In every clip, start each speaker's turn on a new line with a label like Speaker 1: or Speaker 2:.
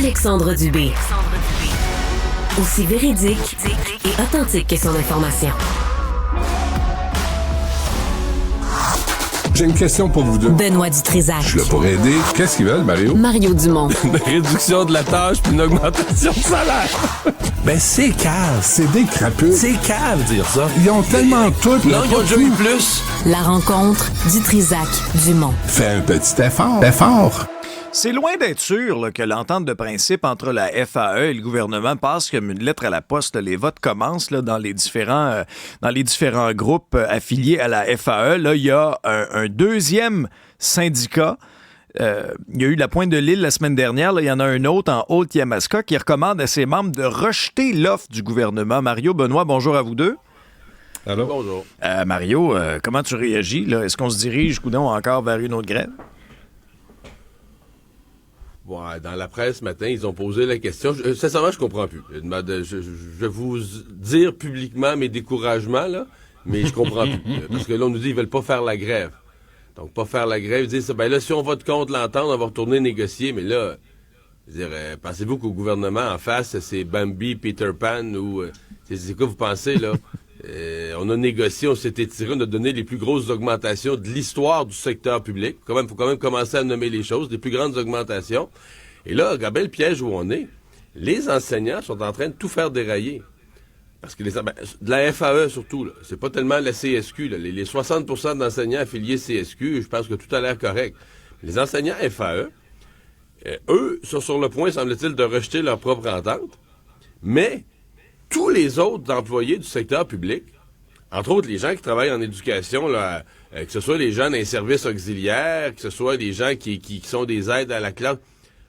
Speaker 1: Alexandre Dubé. Aussi véridique et authentique que son information.
Speaker 2: J'ai une question pour vous deux.
Speaker 1: Benoît Dutrisac.
Speaker 2: Je suis là pour aider. Qu'est-ce qu'ils veulent, Mario?
Speaker 1: Mario Dumont.
Speaker 3: Une réduction de la tâche puis une augmentation de salaire. Ben, c'est cave.
Speaker 2: C'est des crapules.
Speaker 3: C'est cave, dire ça.
Speaker 2: Ils ont tellement tout.
Speaker 3: Non, ils ont déjà eu plus.
Speaker 1: La rencontre Dutrisac-Dumont.
Speaker 2: Fais un petit effort. Effort.
Speaker 4: C'est loin d'être sûr là, que l'entente de principe entre la FAE et le gouvernement passe comme une lettre à la poste. Les votes commencent là, dans les différents groupes affiliés à la FAE. Là, il y a un deuxième syndicat. Il y a eu la Pointe-de-l'Île la semaine dernière. Là, il y en a un autre en Haute-Yamaska qui recommande à ses membres de rejeter l'offre du gouvernement. Mario, Benoît, bonjour à vous deux.
Speaker 2: Allô?
Speaker 3: Bonjour.
Speaker 4: Mario, comment tu réagis? Là? Est-ce qu'on se dirige, coudonc, encore vers une autre grève?
Speaker 3: Ouais, dans la presse ce matin, ils ont posé la question. Sincèrement, je comprends plus. Je vais vous dire publiquement mes découragements, là, mais je comprends plus. Parce que là, on nous dit qu'ils veulent pas faire la grève. Donc, pas faire la grève, ils disent, ben là, si on vote contre l'entente, on va retourner négocier. Mais là, pensez-vous qu'au gouvernement en face, c'est Bambi, Peter Pan ou... c'est quoi vous pensez, là? On a négocié, on s'est étiré, on a donné les plus grosses augmentations de l'histoire du secteur public. Il faut quand même commencer à nommer les choses, les plus grandes augmentations. Et là, regardez le piège où on est. Les enseignants sont en train de tout faire dérailler. Parce que de la FAE surtout, là, c'est pas tellement la CSQ. Là. Les 60% d'enseignants affiliés CSQ, je pense que tout a l'air correct. Les enseignants FAE, eux, sont sur le point, semble-t-il, de rejeter leur propre entente. Mais tous les autres employés du secteur public, entre autres les gens qui travaillent en éducation, là, que ce soit les gens dans les services auxiliaires, que ce soit les gens qui sont des aides à la classe,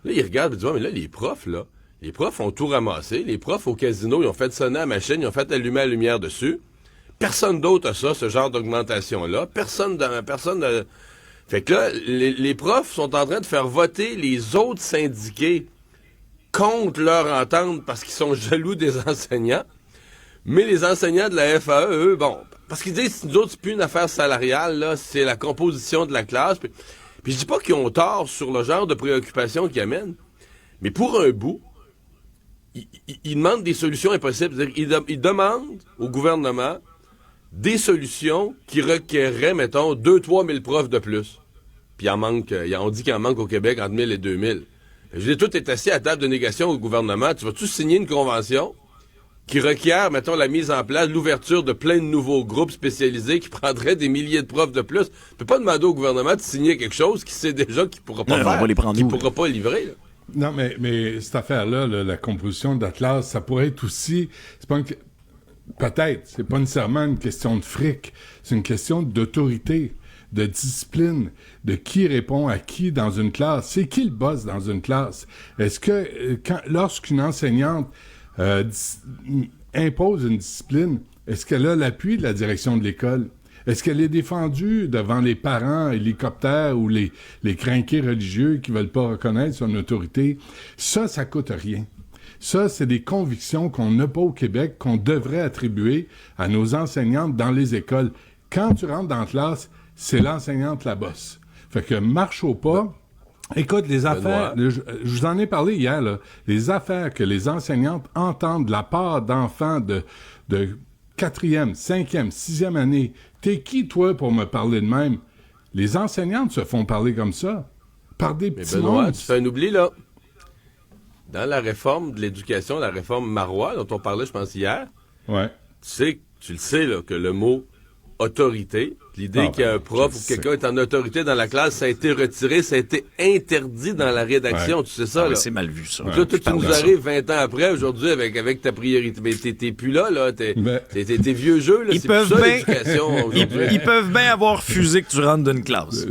Speaker 3: là, ils regardent et disent, mais là, les profs ont tout ramassé. Les profs au casino, ils ont fait sonner la machine, ils ont fait allumer la lumière dessus. Personne d'autre a ça, ce genre d'augmentation-là. Personne. Fait que là, les profs sont en train de faire voter les autres syndiqués contre leur entente parce qu'ils sont jaloux des enseignants. Mais les enseignants de la FAE, eux, bon, parce qu'ils disent, nous autres, c'est plus une affaire salariale, là, c'est la composition de la classe. Puis je dis pas qu'ils ont tort sur le genre de préoccupation qu'ils amènent, mais pour un bout, ils demandent des solutions impossibles. C'est-à-dire, ils demandent au gouvernement des solutions qui requerraient, mettons, 2-3 000 profs de plus. Puis on dit qu'il en manque au Québec entre 1000 et 2000. Je dis, tout est assis à table de négociation au gouvernement. Tu vas-tu signer une convention qui requiert, mettons, la mise en place, l'ouverture de plein de nouveaux groupes spécialisés qui prendraient des milliers de profs de plus? Tu peux pas demander au gouvernement de signer quelque chose qu'il sait déjà qu'il pourra pas faire, qu'il pourra pas livrer. Là.
Speaker 2: Non, mais cette affaire-là, là, la composition de la classe, ça pourrait être aussi... Peut-être, c'est pas nécessairement une question de fric, c'est une question d'autorité, de discipline, de qui répond à qui dans une classe. C'est qui le boss dans une classe? Est-ce que lorsqu'une enseignante impose une discipline, est-ce qu'elle a l'appui de la direction de l'école? Est-ce qu'elle est défendue devant les parents hélicoptères ou les crinqués religieux qui veulent pas reconnaître son autorité? Ça coûte rien. Ça, c'est des convictions qu'on n'a pas au Québec, qu'on devrait attribuer à nos enseignantes dans les écoles. Quand tu rentres dans la classe, c'est l'enseignante la bosse. Fait que marche au pas. Écoute, les affaires, je vous en ai parlé hier, là, les affaires que les enseignantes entendent de la part d'enfants de 4e, 5e, 6e année. T'es qui, toi, pour me parler de même? Les enseignantes se font parler comme ça. Par des petits
Speaker 3: Benoît,
Speaker 2: mondes.
Speaker 3: tu fais un oubli, là. Dans la réforme de l'éducation, la réforme Marois, dont on parlait, je pense, hier,
Speaker 2: Ouais.
Speaker 3: tu le sais, là, que le mot autorité, l'idée qu'il y a un prof ou quelqu'un est en autorité dans la classe, ça a été retiré, ça a été interdit dans la rédaction, tu sais ça, là.
Speaker 4: C'est mal vu, ça.
Speaker 3: Donc là, toi, tu nous arrives 20 ans après, aujourd'hui, avec ta priorité. Mais t'es plus là, t'es vieux jeu, là.
Speaker 4: Ils
Speaker 3: c'est
Speaker 4: peuvent
Speaker 3: plus ça,
Speaker 4: bien-
Speaker 3: l'éducation, aujourd'hui.
Speaker 4: Ils peuvent bien avoir refusé que tu rentres d'une classe.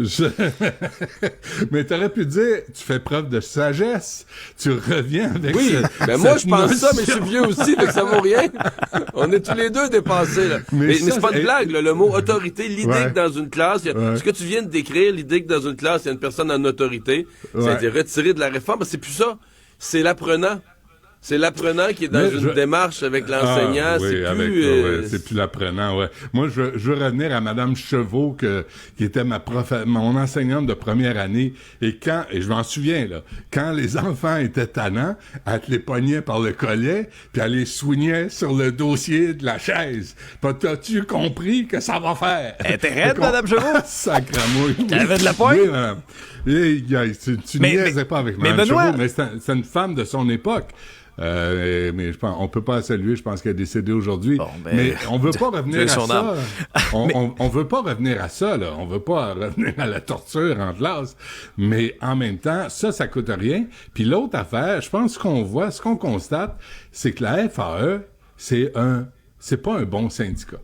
Speaker 2: Mais t'aurais pu dire, tu fais preuve de sagesse. Tu reviens avec
Speaker 3: Oui,
Speaker 2: cette
Speaker 3: moi, je pense
Speaker 2: notion.
Speaker 3: ça, mais je suis vieux aussi, fait que ça vaut rien. On est tous les deux dépassés, là. Mais
Speaker 2: ça,
Speaker 3: c'est pas une blague, là, le mot autorité, l'idée
Speaker 2: Ouais.
Speaker 3: que dans une classe, ce que tu viens de décrire, l'idée que dans une classe, il y a une personne en autorité, ça a
Speaker 2: Ouais.
Speaker 3: été retiré de la réforme, c'est plus ça. C'est l'apprenant. C'est l'apprenant qui est dans une démarche avec l'enseignant.
Speaker 2: C'est plus l'apprenant, ouais. Moi, je veux revenir à Madame Chevaux, qui était mon enseignante de première année. Et je m'en souviens, là, quand les enfants étaient tannants, elle te les pognait par le collet, puis elle les soignait sur le dossier de la chaise. T'as-tu compris que ça va faire?
Speaker 4: Intérêt, Madame Chevaux?
Speaker 2: Sacramouille.
Speaker 4: Elle avait de la pointe?
Speaker 2: Oui, madame. Tu niaisais pas avec Mme Chevaux, mais c'est une femme de son époque. Mais je pense, on peut pas la saluer, je pense qu'elle est décédée aujourd'hui. Bon, mais on veut pas revenir à ça. On veut pas revenir à ça, là. On veut pas revenir à la torture en classe. Mais en même temps, ça coûte rien. Puis l'autre affaire, je pense ce qu'on constate, c'est que la FAE, c'est pas un bon syndicat.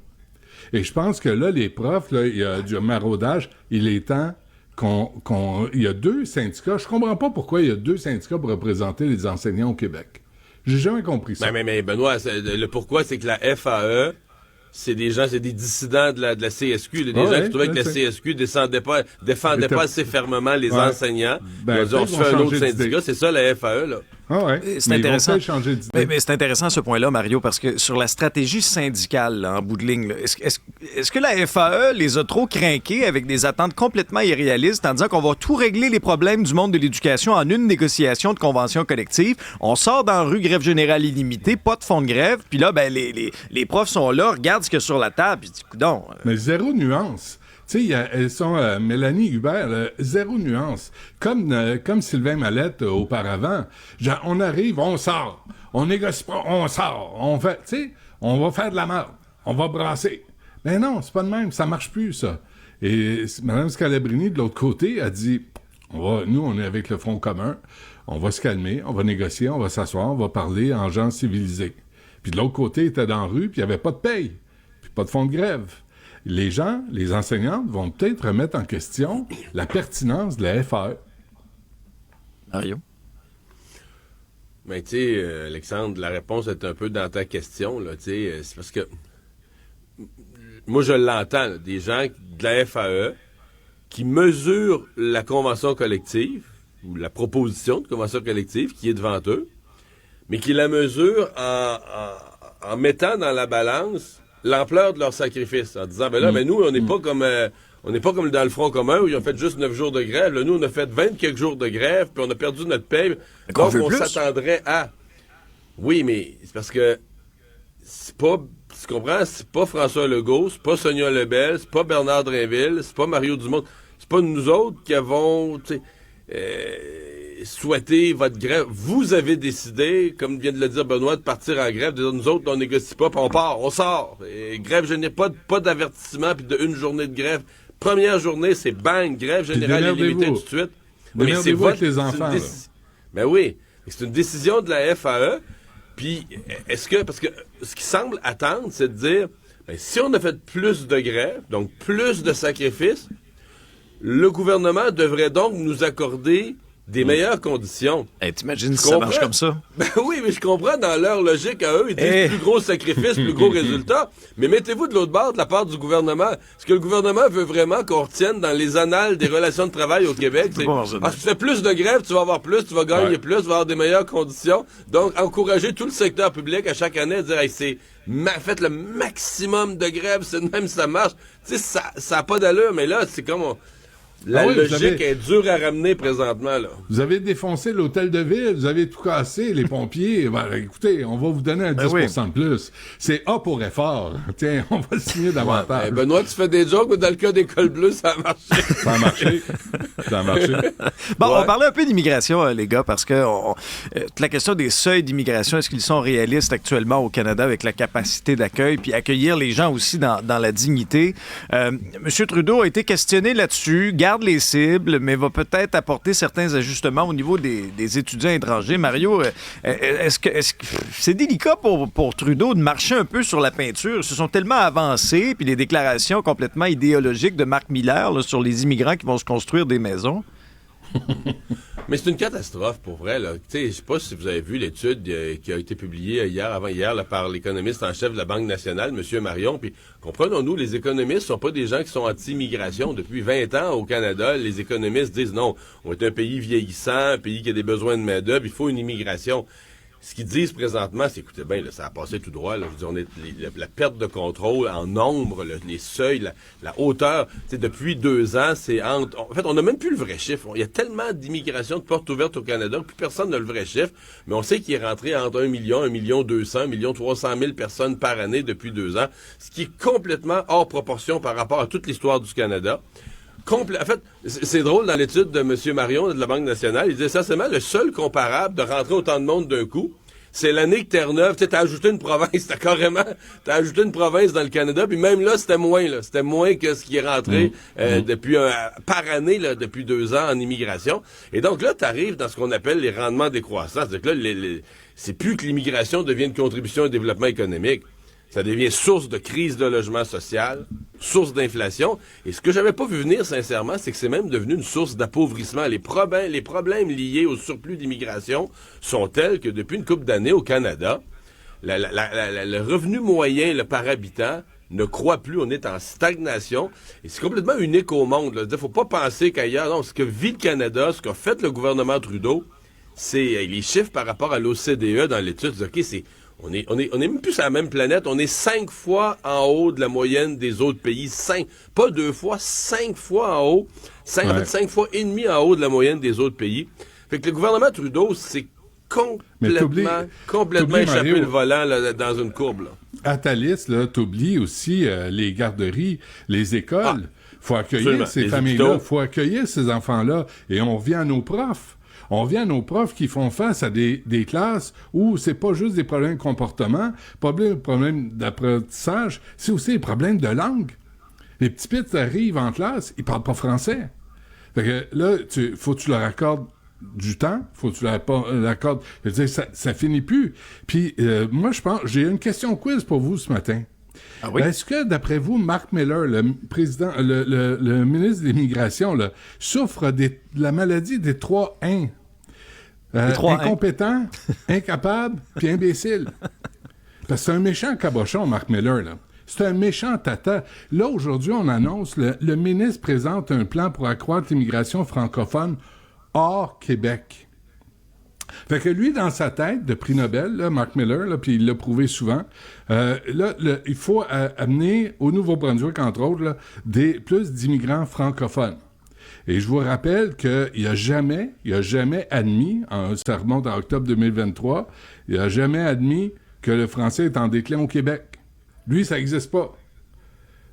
Speaker 2: Et je pense que là, les profs, là, il y a du maraudage. Il est temps il y a 2 syndicats. Je comprends pas pourquoi il y a 2 syndicats pour représenter les enseignants au Québec. J'ai jamais compris ça.
Speaker 3: Mais Benoît, le pourquoi, c'est que la FAE, c'est des dissidents de la CSQ. Des gens qui trouvaient que la CSQ défendait pas assez fermement les enseignants. Ils ont dit, on se fait un autre syndicat. C'est ça, la FAE, là.
Speaker 2: Ah ouais.
Speaker 4: C'est intéressant. Mais c'est intéressant ce point-là, Mario, parce que sur la stratégie syndicale, là, en bout de ligne, là, est-ce que la FAE les a trop crinqués avec des attentes complètement irréalistes en disant qu'on va tout régler les problèmes du monde de l'éducation en une négociation de convention collective? On sort dans la rue grève générale illimitée, pas de fonds de grève, puis là, ben, les profs sont là, regardent ce qu'il y a sur la table, puis coudonc.
Speaker 2: Mais zéro nuance. Tu sais, elles sont Mélanie Hubert, zéro nuance. Comme Sylvain Mallette auparavant. Genre, on arrive, on sort. On négocie pas, on sort. On fait, tu sais, on va faire de la merde. On va brasser. Mais non, c'est pas de même. Ça marche plus, ça. Et Mme Scalabrini, de l'autre côté, a dit, nous, on est avec le Front commun. On va se calmer, on va négocier, on va s'asseoir, on va parler en gens civilisés. Puis de l'autre côté, il était dans la rue, puis il n'y avait pas de paye. Puis pas de fonds de grève. Les gens, les enseignantes vont peut-être remettre en question la pertinence de la FAE.
Speaker 4: Mario?
Speaker 3: Mais tu sais, Alexandre, la réponse est un peu dans ta question, là, tu sais, c'est parce que moi, je l'entends, là, des gens de la FAE qui mesurent la convention collective ou la proposition de convention collective qui est devant eux, mais qui la mesurent en mettant dans la balance l'ampleur de leur sacrifice, en disant, nous, on n'est pas comme dans le Front commun où ils ont fait juste 9 jours de grève. Là, nous, on a fait 20 quelques jours de grève, puis on a perdu notre paye. Donc, on s'attendrait à... Oui, mais c'est parce que c'est pas... Tu comprends? C'est pas François Legault, c'est pas Sonia Lebel, c'est pas Bernard Drinville, c'est pas Mario Dumont. C'est pas nous autres qui avons... souhaiter votre grève. Vous avez décidé, comme vient de le dire Benoît, de partir en grève. Nous autres, on négocie pas, puis on part, on sort. Et grève générale, pas d'avertissement, puis de une journée de grève. Première journée, c'est bang, grève générale illimitée tout de suite.
Speaker 2: Mais c'est votre les enfants.
Speaker 3: Ben oui, c'est une décision de la FAE. Puis, parce que ce qui semble attendre, c'est de dire, si on a fait plus de grève, donc plus de sacrifices, le gouvernement devrait donc nous accorder des meilleures conditions.
Speaker 4: T'imagines si ça marche comme ça?
Speaker 3: Ben oui, mais je comprends dans leur logique à eux, ils disent plus gros sacrifice, plus gros résultat. Mais mettez-vous de l'autre bord, de la part du gouvernement. Est-ce que le gouvernement veut vraiment qu'on retienne dans les annales des relations de travail au Québec? Si tu fais plus de grève, tu vas avoir plus, tu vas gagner plus, tu vas avoir des meilleures conditions. Donc, encourager tout le secteur public à chaque année à dire, faites le maximum de grève, c'est de même ça marche. Tu sais, ça n'a pas d'allure, mais là, c'est comme... La logique est dure à ramener présentement, là.
Speaker 2: Vous avez défoncé l'hôtel de ville, vous avez tout cassé, les pompiers. Écoutez, on va vous donner un 10% de plus. C'est A pour effort. Tiens, on va le signer davantage.
Speaker 3: Benoît, tu fais des jokes, mais dans le cas d'École Bleue, ça a marché.
Speaker 2: Ça a marché.
Speaker 4: Bon, on parlait un peu d'immigration, les gars, parce que la question des seuils d'immigration, est-ce qu'ils sont réalistes actuellement au Canada avec la capacité d'accueil, puis accueillir les gens aussi dans la dignité? M. Trudeau a été questionné là-dessus, garde les cibles, mais va peut-être apporter certains ajustements au niveau des étudiants étrangers. Mario, est-ce que c'est délicat pour Trudeau de marcher un peu sur la peinture? Ils se sont tellement avancés, puis les déclarations complètement idéologiques de Marc Miller là, sur les immigrants qui vont se construire des maisons.
Speaker 3: Mais c'est une catastrophe, pour vrai. Je ne sais pas si vous avez vu l'étude qui a été publiée avant-hier là, par l'économiste en chef de la Banque nationale, M. Marion. Puis, comprenons-nous, les économistes ne sont pas des gens qui sont anti-immigration. Depuis 20 ans, au Canada, les économistes disent non, on est un pays vieillissant, un pays qui a des besoins de main-d'œuvre, il faut une immigration. Ce qu'ils disent présentement, c'est, écoutez bien, là, ça a passé tout droit. Là, je veux dire, la perte de contrôle en nombre, les seuils, la hauteur, depuis 2 ans, c'est entre... En fait, on n'a même plus le vrai chiffre. Il y a tellement d'immigration de portes ouvertes au Canada que plus personne n'a le vrai chiffre. Mais on sait qu'il est rentré entre 1 million, 1 million 200, 1 million 300 000 personnes par année depuis 2 ans, ce qui est complètement hors proportion par rapport à toute l'histoire du Canada. En fait, c'est drôle, dans l'étude de M. Marion de la Banque nationale, il disait essentiellement le seul comparable de rentrer autant de monde d'un coup, c'est l'année que Terre-Neuve, t'as ajouté une province, t'as ajouté une province dans le Canada, puis même là, c'était moins que ce qui est rentré par année, là, depuis 2 ans en immigration. Et donc là, t'arrives dans ce qu'on appelle les rendements décroissants. C'est-à-dire que là, c'est plus que l'immigration devient une contribution au développement économique. Ça devient source de crise de logement social, source d'inflation. Et ce que j'avais pas vu venir, sincèrement, c'est que c'est même devenu une source d'appauvrissement. Les problèmes liés au surplus d'immigration sont tels que depuis une couple d'années au Canada, le revenu moyen par habitant ne croît plus. On est en stagnation. Et c'est complètement unique au monde. Il ne faut pas penser qu'ailleurs. Non, ce que vit le Canada, ce qu'a fait le gouvernement Trudeau, c'est les chiffres par rapport à l'OCDE dans l'étude. OK, on est même plus sur la même planète. On est 5 fois en haut de la moyenne des autres pays. 5, pas 2 fois, 5 fois en haut. 5 fois et demi en haut de la moyenne des autres pays. Fait que le gouvernement Trudeau, c'est complètement échappé
Speaker 2: Mario,
Speaker 3: le volant là, dans une courbe. Là.
Speaker 2: À ta liste, t'oublies aussi les garderies, les écoles. Faut accueillir ces familles-là, faut accueillir ces enfants-là. Et on revient à nos profs. On revient à nos profs qui font face à des classes où c'est pas juste des problèmes de comportement, problèmes d'apprentissage, c'est aussi des problèmes de langue. Les petits pits arrivent en classe, ils parlent pas français. Fait que là, faut que tu leur accordes du temps, faut que tu leur accordes... Je veux dire, ça finit plus. Puis, moi, je pense... J'ai une question quiz pour vous ce matin.
Speaker 4: Ah oui?
Speaker 2: Est-ce que, d'après vous, Marc Miller, le président, le ministre de l'Immigration, là, souffre de la maladie des 3 1? Incompétent, incapable, puis imbécile. Parce que c'est un méchant cabochon, Marc Miller, là. C'est un méchant tata. Là, aujourd'hui, on annonce, le ministre présente un plan pour accroître l'immigration francophone hors Québec. Fait que lui, dans sa tête de prix Nobel, là, Marc Miller, là, puis il l'a prouvé souvent, il faut amener au Nouveau-Brunswick, entre autres, là, plus d'immigrants francophones. Et je vous rappelle qu'il n'a jamais admis, ça remonte en octobre 2023, il n'a jamais admis que le français est en déclin au Québec. Lui, ça n'existe pas.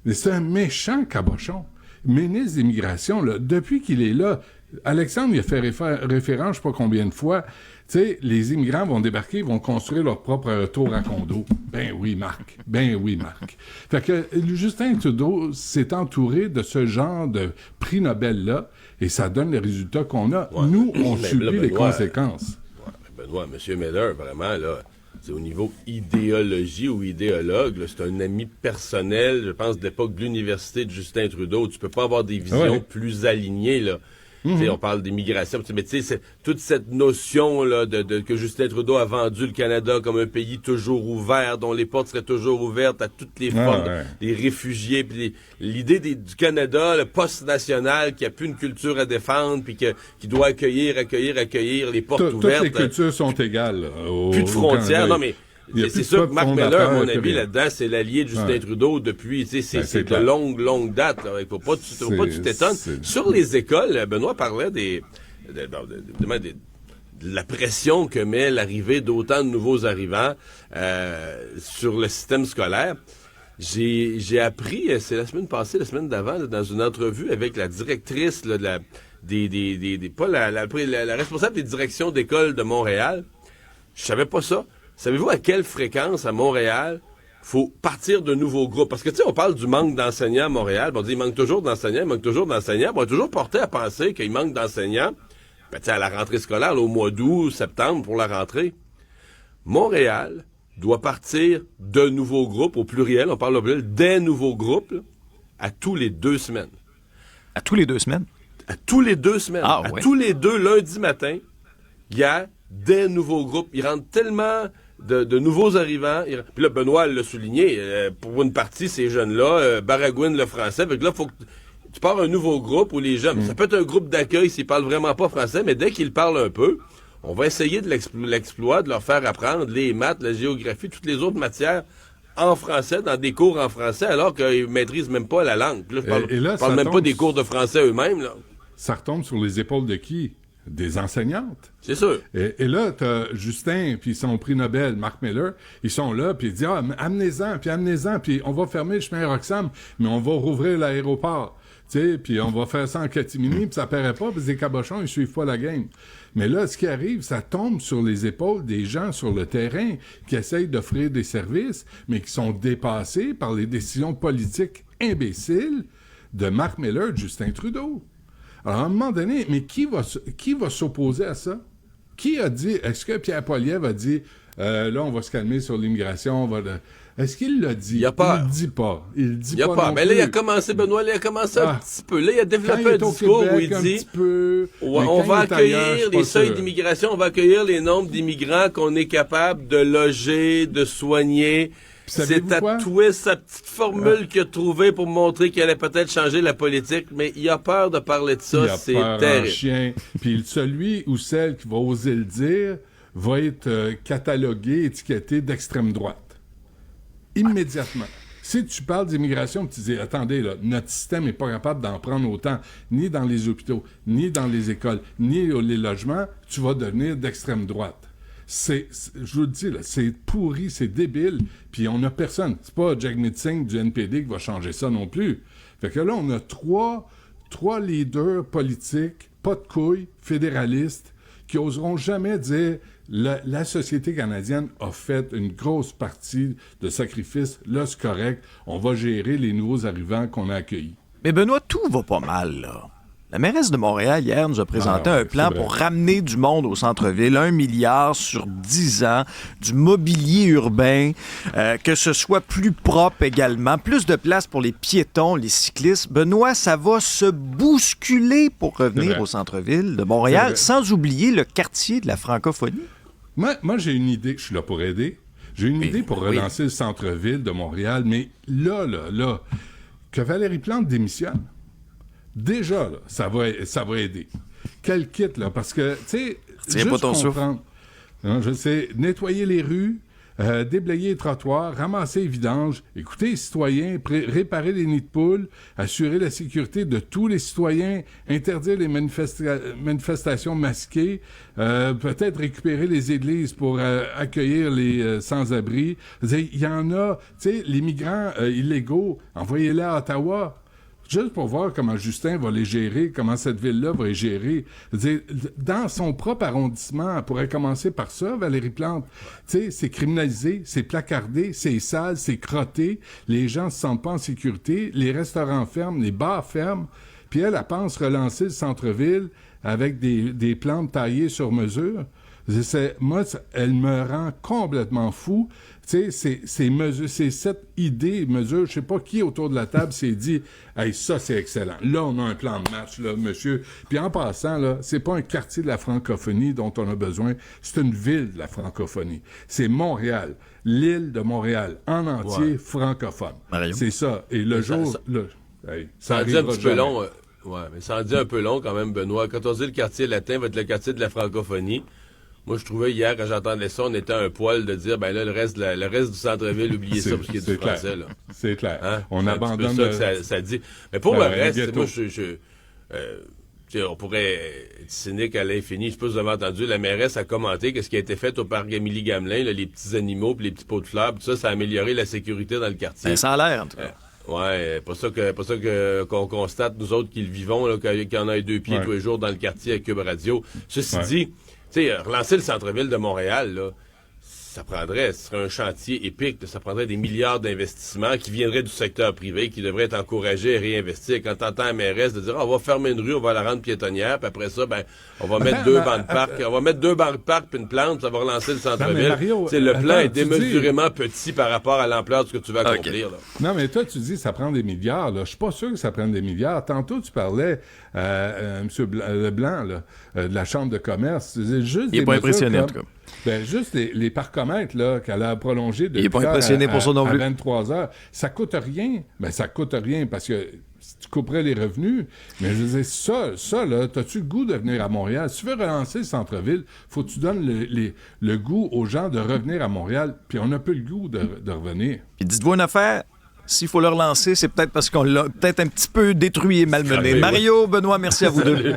Speaker 2: Mais c'est un méchant cabochon. Ministre d'immigration, là, depuis qu'il est là, Alexandre, il a fait référence, je sais pas combien de fois, tu sais, les immigrants vont débarquer, vont construire leur propre tour à condo. Ben oui, Marc. Fait que Justin Trudeau s'est entouré de ce genre de prix Nobel-là, et ça donne les résultats qu'on a. Ouais, nous, on subit les conséquences.
Speaker 3: Ouais, Benoît, M. Miller, vraiment, là, c'est au niveau idéologie ou idéologue, là, c'est un ami personnel, je pense, de l'époque de l'université de Justin Trudeau. Tu peux pas avoir des visions plus alignées, là. On parle d'immigration, mais tu sais, toute cette notion là que Justin Trudeau a vendu le Canada comme un pays toujours ouvert, dont les portes seraient toujours ouvertes à toutes les formes, des réfugiés, puis l'idée du Canada, le post-national, qui a plus une culture à défendre, puis qui doit accueillir, les portes ouvertes.
Speaker 2: Toutes les cultures sont égales.
Speaker 3: Plus de frontières, non mais... C'est sûr que Marc Miller, à mon avis, là-dedans, c'est l'allié de Justin Trudeau depuis, c'est de longue date. Là. Il faut pas que tu t'étonnes. Sur les écoles, Benoît parlait de la pression que met l'arrivée d'autant de nouveaux arrivants sur le système scolaire. J'ai appris, c'est la semaine passée, la semaine d'avant, là, dans une entrevue avec la directrice là, la responsable des directions d'école de Montréal. Je savais pas ça. Savez-vous à quelle fréquence à Montréal faut partir de nouveaux groupes? Parce que, tu sais, on parle du manque d'enseignants à Montréal. On dit il manque toujours d'enseignants. On est toujours porté à penser qu'il manque d'enseignants. Ben, tu sais, à la rentrée scolaire, là, au mois d'août, septembre, pour la rentrée. Montréal doit partir de nouveaux groupes, au pluriel, on parle au pluriel, des nouveaux groupes, là, à tous les 2 semaines.
Speaker 4: À tous les 2 semaines?
Speaker 3: À tous les 2 semaines.
Speaker 4: Ah,
Speaker 3: à tous les 2 lundi matin, il y a des nouveaux groupes. Ils rentrent tellement de nouveaux arrivants. Puis là, Benoît l'a souligné, pour une partie, ces jeunes-là, baragouinent le français. Fait que là, faut que tu pars un nouveau groupe où les jeunes... Ça peut être un groupe d'accueil s'ils parlent vraiment pas français, mais dès qu'ils parlent un peu, On va essayer de l'exploit, de leur faire apprendre les maths, la géographie, toutes les autres matières en français, dans des cours en français, alors qu'ils maîtrisent même pas la langue. Puis là, je parle même pas des cours de français eux-mêmes, là.
Speaker 2: Ça retombe sur les épaules de qui? Des enseignantes.
Speaker 3: C'est sûr.
Speaker 2: Et là, t'as Justin, puis son prix Nobel, Mark Miller, ils sont là, puis ils disent « Ah, amenez-en, puis on va fermer le chemin Roxham, mais on va rouvrir l'aéroport. » Tu sais, puis on va faire ça en catimini, puis ça paraît pas, puis les cabochons, ils suivent pas la game. Mais là, ce qui arrive, ça tombe sur les épaules des gens sur le terrain qui essayent d'offrir des services, mais qui sont dépassés par les décisions politiques imbéciles de Mark Miller, de Justin Trudeau. Alors, à un moment donné, mais qui va s'opposer à ça? Qui a dit, est-ce que Pierre Poilievre a dit, là, on va se calmer sur l'immigration, Est-ce qu'il l'a dit?
Speaker 3: Il a peur.
Speaker 2: Il le dit pas. Il le dit
Speaker 3: Il a
Speaker 2: pas.
Speaker 3: peur.
Speaker 2: Non
Speaker 3: Mais
Speaker 2: plus.
Speaker 3: là, il a commencé, Benoît, un petit peu. Là, il a développé un discours où il dit, on va accueillir les seuils d'immigration, on va accueillir les nombres d'immigrants qu'on est capable de loger, de soigner. C'est à twist sa petite formule qu'il a trouvée pour montrer qu'il allait peut-être changer la politique, mais il a peur de parler de ça, c'est terrible.
Speaker 2: Chien. Puis celui ou celle qui va oser le dire va être catalogué, étiqueté d'extrême droite. Immédiatement. Si tu parles d'immigration, tu dis, attendez, là, notre système n'est pas capable d'en prendre autant, ni dans les hôpitaux, ni dans les écoles, ni les logements, tu vas devenir d'extrême droite. Je vous le dis, là, c'est pourri, c'est débile, puis on n'a personne. C'est pas Jagmeet Singh du NPD qui va changer ça non plus. Fait que là, on a trois leaders politiques, pas de couilles, fédéralistes, qui oseront jamais dire la société canadienne a fait une grosse partie de sacrifice. Là, c'est correct. On va gérer les nouveaux arrivants qu'on a accueillis.
Speaker 4: Mais Benoît, tout va pas mal, là. La mairesse de Montréal, hier, nous a présenté un plan pour ramener du monde au centre-ville, 1 milliard sur 10 ans, du mobilier urbain, que ce soit plus propre également, plus de place pour les piétons, les cyclistes. Benoît, ça va se bousculer pour revenir au centre-ville de Montréal, sans oublier le quartier de la francophonie.
Speaker 2: Moi, j'ai une idée. Je suis là pour aider. J'ai une idée pour relancer le centre-ville de Montréal, mais là, que Valérie Plante démissionne. Déjà, là, ça va aider. Qu'elle quitte, là, parce que, tu sais,
Speaker 4: juste pas ton souffle.
Speaker 2: Non, je sais, nettoyer les rues, déblayer les trottoirs, ramasser les vidanges, écouter les citoyens, réparer les nids de poules, assurer la sécurité de tous les citoyens, interdire les manifestations masquées, peut-être récupérer les églises pour accueillir les sans-abri. Il y en a, tu sais, les migrants illégaux, envoyez-les à Ottawa. Juste pour voir comment Justin va les gérer, comment cette ville-là va les gérer. Dans son propre arrondissement, elle pourrait commencer par ça, Valérie Plante. Tu sais, c'est criminalisé, c'est placardé, c'est sale, c'est crotté. Les gens se sentent pas en sécurité. Les restaurants ferment, les bars ferment. Puis elle pense relancer le centre-ville avec des plantes taillées sur mesure. Elle me rend complètement fou. Tu sais, c'est cette idée, mesure, je sais pas qui autour de la table s'est dit « Hey, ça, c'est excellent. Là, on a un plan de match, là, monsieur. » Puis en passant, là, c'est pas un quartier de la francophonie dont on a besoin, c'est une ville de la francophonie. C'est Montréal, l'île de Montréal, en entier francophone.
Speaker 4: Mario.
Speaker 2: C'est ça. Et le jour...
Speaker 3: Ça en dit un petit peu long. Mais ça en dit un peu long quand même, Benoît. Quand on dit le quartier latin va être le quartier de la francophonie, moi, je trouvais hier, quand j'entendais ça, on était un poil de dire, ben là, le reste du centre-ville, oubliez ça, parce qu'il y a du français, là.
Speaker 2: C'est clair.
Speaker 3: Hein?
Speaker 2: On abandonne...
Speaker 3: ça dit. Mais pour le reste, moi, on pourrait être cynique à l'infini. Je sais pas si vous avez entendu, la mairesse a commenté que ce qui a été fait au parc Émilie-Gamelin, là, les petits animaux puis les petits pots de fleurs, tout ça, ça a amélioré la sécurité dans le quartier.
Speaker 4: Ben, ça a l'air, en tout cas.
Speaker 3: Ouais, pas ça qu'on constate, nous autres qui le vivons, là, qu'il y en a 2 pieds tous les jours dans le quartier à Cube Radio. Ceci dit, tu sais, relancer le centre-ville de Montréal, là, ce serait un chantier épique, là, ça prendrait des milliards d'investissements qui viendraient du secteur privé, qui devraient être encouragés à réinvestir. Quand t'entends la mairesse de dire, on va fermer une rue, on va la rendre piétonnière, puis après ça, ben, on va mettre 2 bancs de parc, puis une plante, ça va relancer le centre-ville. Le plan est démesurément petit par rapport à l'ampleur de ce que tu vas accomplir. Là.
Speaker 2: Non, mais toi, tu dis, ça prend des milliards, là. Je suis pas sûr que ça prenne des milliards. Tantôt, tu parlais, M. Leblanc, là, de la Chambre de commerce. Juste
Speaker 4: il est pas impressionné, en tout cas.
Speaker 2: Ben, juste les parcomètres, là, qu'elle a prolongé de
Speaker 4: 23 heures.
Speaker 2: À 23 heures. Ça coûte rien. Ben, ça coûte rien parce que tu couperais les revenus. Mais je veux dire, ça là, t'as-tu le goût de venir à Montréal? Si tu veux relancer le centre-ville, faut que tu donnes le goût aux gens de revenir à Montréal. Puis on a peu le goût de revenir.
Speaker 4: Puis dites-vous une affaire, s'il faut le relancer, c'est peut-être parce qu'on l'a peut-être un petit peu détruit et malmené.
Speaker 3: Oui.
Speaker 4: Mario, Benoît, merci à vous deux.